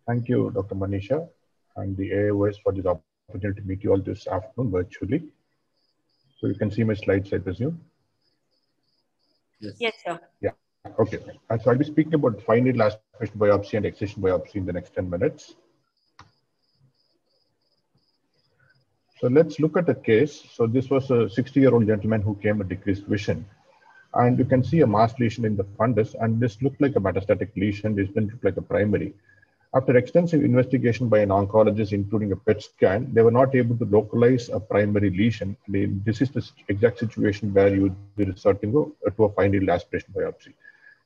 Thank you, Dr. Manisha and the AOS for this opportunity to meet you all this afternoon virtually. So you can see my slides, I presume. Yes, Yes. sir. Yeah, okay. So I'll be speaking about fine needle aspiration biopsy and excision biopsy in the next 10 minutes. So let's look at a case. So this was a 60-year-old gentleman who came with decreased vision. And you can see a mass lesion in the fundus, and this looked like a metastatic lesion. This didn't look like a primary. After extensive investigation by an oncologist, including a PET scan, they were not able to localize a primary lesion. This is the exact situation where you would be resorting to a fine needle aspiration biopsy.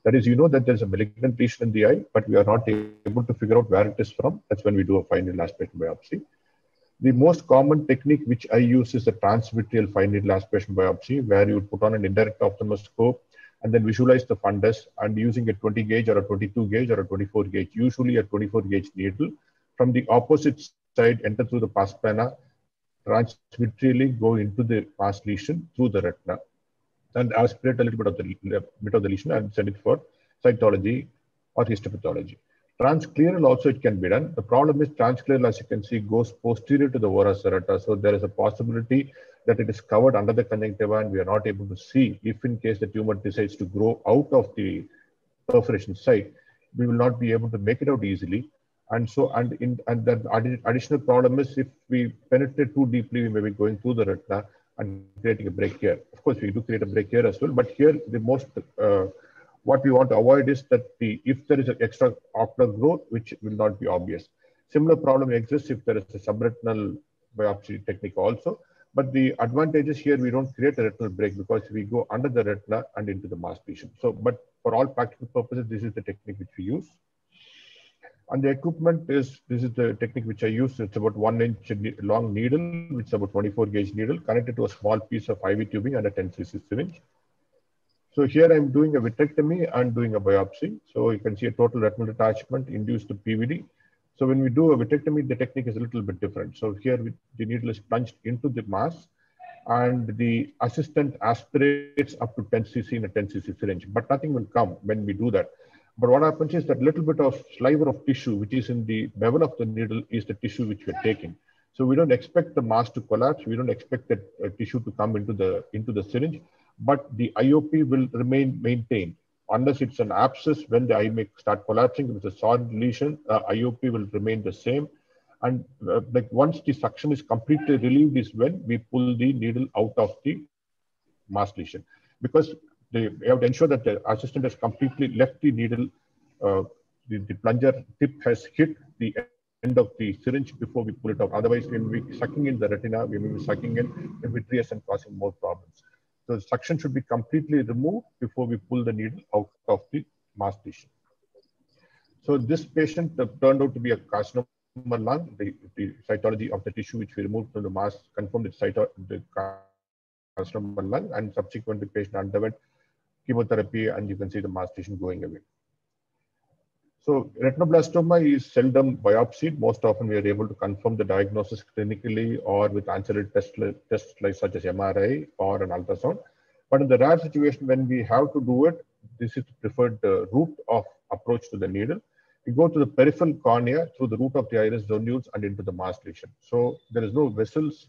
That is, you know that there's a malignant lesion in the eye, but we are not able to figure out where it is from. That's when we do a fine needle aspiration biopsy. The most common technique which I use is the transvitreal fine needle aspiration biopsy, where you would put on an indirect ophthalmoscope and then visualize the fundus, and using a 20 gauge or a 22 gauge or a 24 gauge, usually a 24 gauge needle, from the opposite side, enter through the pars plana, transvitreally go into the pars lesion through the retina, and aspirate a little bit of the lesion and send it for cytology or histopathology. Transcleral also it can be done. The problem is transcleral, as you can see, goes posterior to the ora serrata. So there is a possibility that it is covered under the conjunctiva and we are not able to see if in case the tumor decides to grow out of the perforation site, we will not be able to make it out easily. And so, and the additional problem is if we penetrate too deeply, we may be going through the retina and creating a break here. Of course, we do create a break here as well, but here the most what we want to avoid is that if there is an extra ocular growth, which will not be obvious. Similar problem exists if there is a subretinal biopsy technique also. But the advantage is here we don't create a retinal break because we go under the retina and into the mass lesion. So, but for all practical purposes, this is the technique which we use. And the equipment is, this is the technique which I use. It's about 1 inch long needle, which is about 24 gauge needle, connected to a small piece of IV tubing and a 10 cc syringe. So here I'm doing a vitrectomy and doing a biopsy. So you can see a total retinal detachment induced to PVD. So when we do a vitrectomy, the technique is a little bit different. So here the needle is plunged into the mass and the assistant aspirates up to 10 cc in a 10 cc syringe, but nothing will come when we do that. But what happens is that little bit of sliver of tissue, which is in the bevel of the needle, is the tissue which we're taking. So we don't expect the mass to collapse. We don't expect that tissue to come into the syringe, but the IOP will remain maintained. Unless it's an abscess, when the eye may start collapsing, if it's a solid lesion, IOP will remain the same. And like once the suction is completely relieved is when we pull the needle out of the mass lesion. Because we have to ensure that the assistant has completely left the needle, the plunger tip has hit the end of the syringe before we pull it out. Otherwise, when we sucking in the retina, we may be sucking in the vitreous and causing more problems. So suction should be completely removed before we pull the needle out of the mass lesion. So this patient turned out to be a carcinoma lung. The cytology of the tissue which we removed from the mass confirmed the carcinoma lung, and subsequently the patient underwent chemotherapy, and you can see the mass lesion going away. So retinoblastoma is seldom biopsied. Most often we are able to confirm the diagnosis clinically or with ancillary tests like such as MRI or an ultrasound. But in the rare situation when we have to do it, this is the preferred route of approach to the needle. We go to the peripheral cornea through the root of the iris zonules and into the mass lesion. So there is no vessels.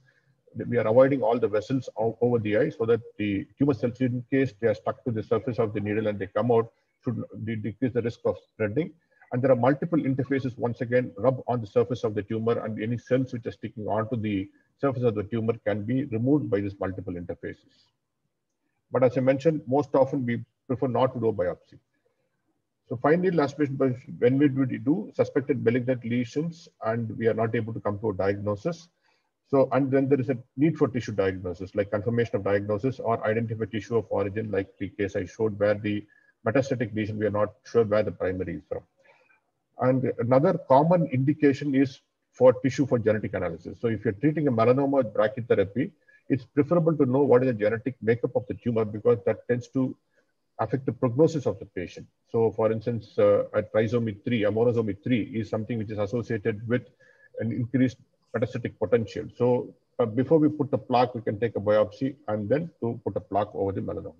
We are avoiding all the vessels over the eye so that the tumor cells, in case they are stuck to the surface of the needle and they come out, should decrease the risk of spreading. And there are multiple interfaces, once again, rub on the surface of the tumor, and any cells which are sticking onto the surface of the tumor can be removed by these multiple interfaces. But as I mentioned, most often we prefer not to do a biopsy. So fine needle aspiration, when we do suspected malignant lesions and we are not able to come to a diagnosis, so, and then there is a need for tissue diagnosis, like confirmation of diagnosis or identify tissue of origin, like the case I showed where the metastatic lesion, we are not sure where the primary is from. And another common indication is for tissue for genetic analysis. So if you're treating a melanoma with brachytherapy, it's preferable to know what is the genetic makeup of the tumor because that tends to affect the prognosis of the patient. So for instance, a trisomy 3, a monosomy 3 is something which is associated with an increased metastatic potential. So before we put the plaque, we can take a biopsy and then to put a plaque over the melanoma.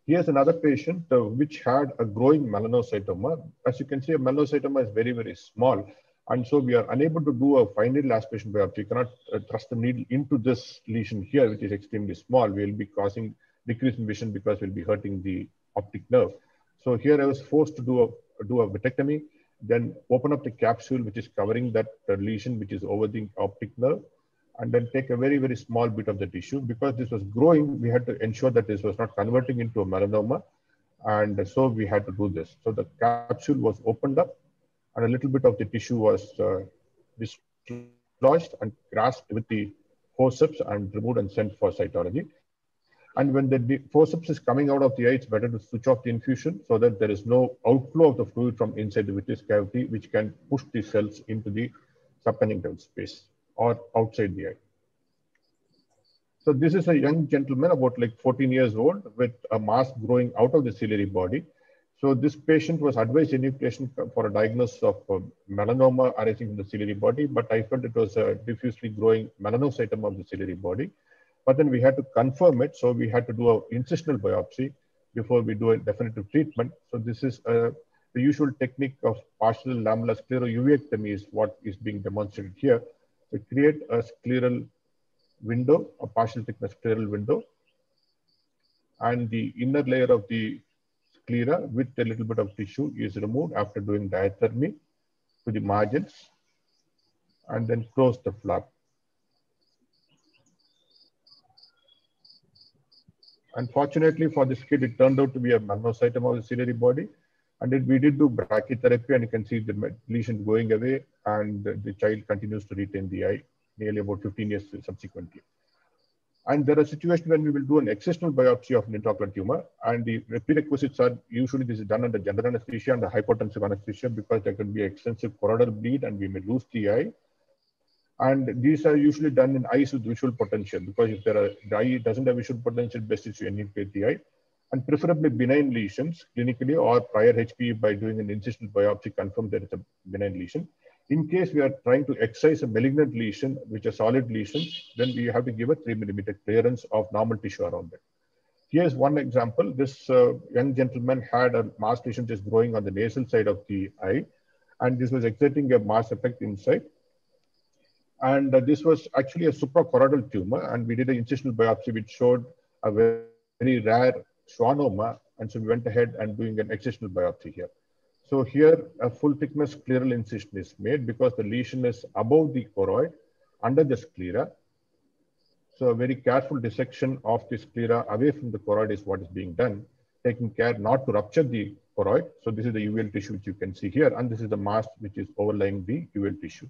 Here's another patient which had a growing melanocytoma. As you can see, a melanocytoma is very, very small. And so we are unable to do a fine needle aspiration biopsy. You cannot thrust the needle into this lesion here, which is extremely small. We'll be causing decrease in vision because we'll be hurting the optic nerve. So here I was forced to do a vitrectomy, then open up the capsule, which is covering that lesion, which is over the optic nerve, and then take a very, very small bit of the tissue. Because this was growing, we had to ensure that this was not converting into a melanoma. And so we had to do this. So the capsule was opened up and a little bit of the tissue was dislodged and grasped with the forceps and removed and sent for cytology. And when the forceps is coming out of the eye, it's better to switch off the infusion so that there is no outflow of the fluid from inside the vitreous cavity, which can push the cells into the subconjunctival space or outside the eye. So this is a young gentleman, about like 14 years old, with a mass growing out of the ciliary body. So this patient was advised enucleation for a diagnosis of melanoma arising from the ciliary body, but I felt it was a diffusely growing melanocytoma of the ciliary body. But then we had to confirm it, so we had to do an incisional biopsy before we do a definitive treatment. So this is the usual technique of partial lamellar sclerouvectomy is what is being demonstrated here. To create a scleral window, a partial thickness scleral window, and the inner layer of the sclera with a little bit of tissue is removed after doing diathermy to the margins, and then close the flap. Unfortunately for this kid, it turned out to be a melanocytoma of the ciliary body. And we did do brachytherapy, and you can see the lesion going away, and the child continues to retain the eye nearly about 15 years subsequently. And there are situations when we will do an excisional biopsy of an intraocular tumor, and the prerequisites are usually this is done under general anesthesia and the hypotensive anesthesia, because there can be extensive choroidal bleed and we may lose the eye. And these are usually done in eyes with visual potential, because if the eye doesn't have visual potential, best is to enucleate the eye. And preferably benign lesions clinically, or prior HPE by doing an incisional biopsy confirm that it's a benign lesion. In case we are trying to excise a malignant lesion, which is a solid lesion, then we have to give a 3 mm clearance of normal tissue around it. Here's one example. This young gentleman had a mass lesion just growing on the nasal side of the eye, and this was exerting a mass effect inside. And this was actually a suprachoroidal tumor, and we did an incisional biopsy which showed a very rare schwannoma, and so we went ahead and doing an excisional biopsy here. So here a full thickness scleral incision is made because the lesion is above the choroid, under the sclera. So a very careful dissection of the sclera away from the choroid is what is being done, taking care not to rupture the choroid. So this is the uveal tissue which you can see here, and this is the mass which is overlying the uveal tissue.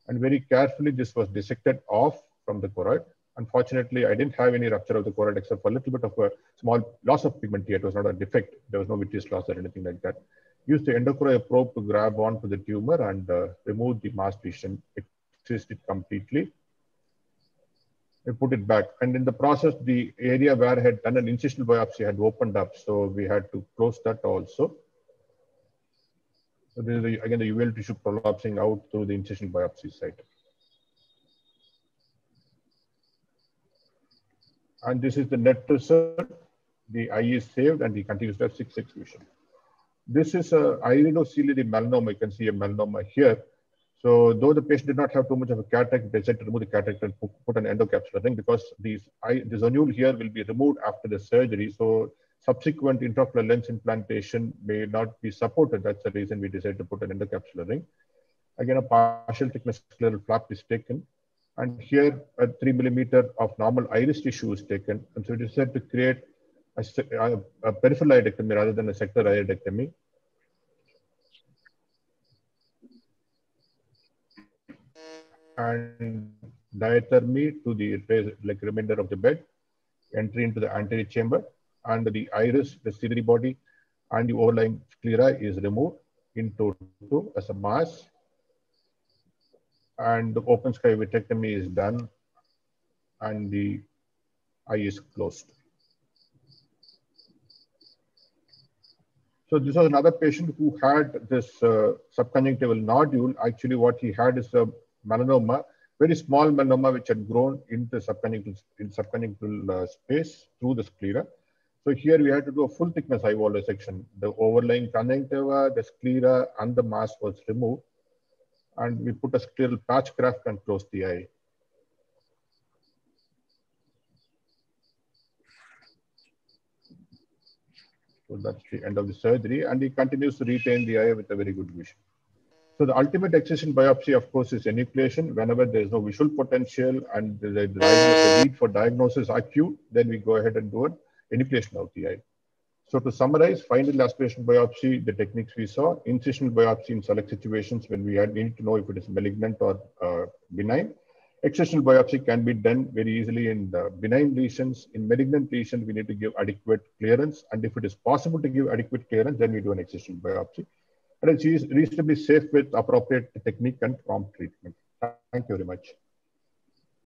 And very carefully this was dissected off from the choroid. Unfortunately, I didn't have any rupture of the choroid except for a little bit of a small loss of pigment here. It was not a defect. There was no vitreous loss or anything like that. Used the endochoroidal probe to grab onto the tumor and remove the mass lesion, excised it completely. We put it back. And in the process, the area where I had done an incisional biopsy had opened up. So we had to close that also. So this is again the uveal tissue prolapsing out through the incisional biopsy site. And this is the net result. The eye is saved and he continues to have 6/6 vision. This is a iridociliary melanoma. You can see a melanoma here. So though the patient did not have too much of a cataract, they decided to remove the cataract and put an endocapsular ring, because the zonule here will be removed after the surgery. So subsequent intraocular lens implantation may not be supported. That's the reason we decided to put an endocapsular ring. Again, a partial thickness scleral flap is taken. And here a 3 mm of normal iris tissue is taken. And so we decided to create a peripheral iridectomy rather than a sector iridectomy. And diathermy to the remainder of the bed, entry into the anterior chamber, and the iris, the ciliary body, and the overlying sclera is removed in toto as a mass. And the open sky vitrectomy is done, and the eye is closed. So this was another patient who had this subconjunctival nodule. Actually, what he had is a melanoma, very small melanoma, which had grown into subconjunctival space through the sclera. So here we had to do a full thickness eyeball resection. The overlying conjunctiva, the sclera, and the mass was removed. And we put a scleral patch graft and closed the eye. So that's the end of the surgery. And he continues to retain the eye with a very good vision. So the ultimate excision biopsy, of course, is enucleation. Whenever there is no visual potential and the need for diagnosis acute, then we go ahead and do an enucleation of the eye. So to summarize, final aspiration biopsy, the techniques we saw, incisional biopsy in select situations when we need to know if it is malignant or benign. Excisional biopsy can be done very easily in the benign lesions. In malignant lesions, we need to give adequate clearance. And if it is possible to give adequate clearance, then we do an excisional biopsy. And it's reasonably safe with appropriate technique and prompt treatment. Thank you very much.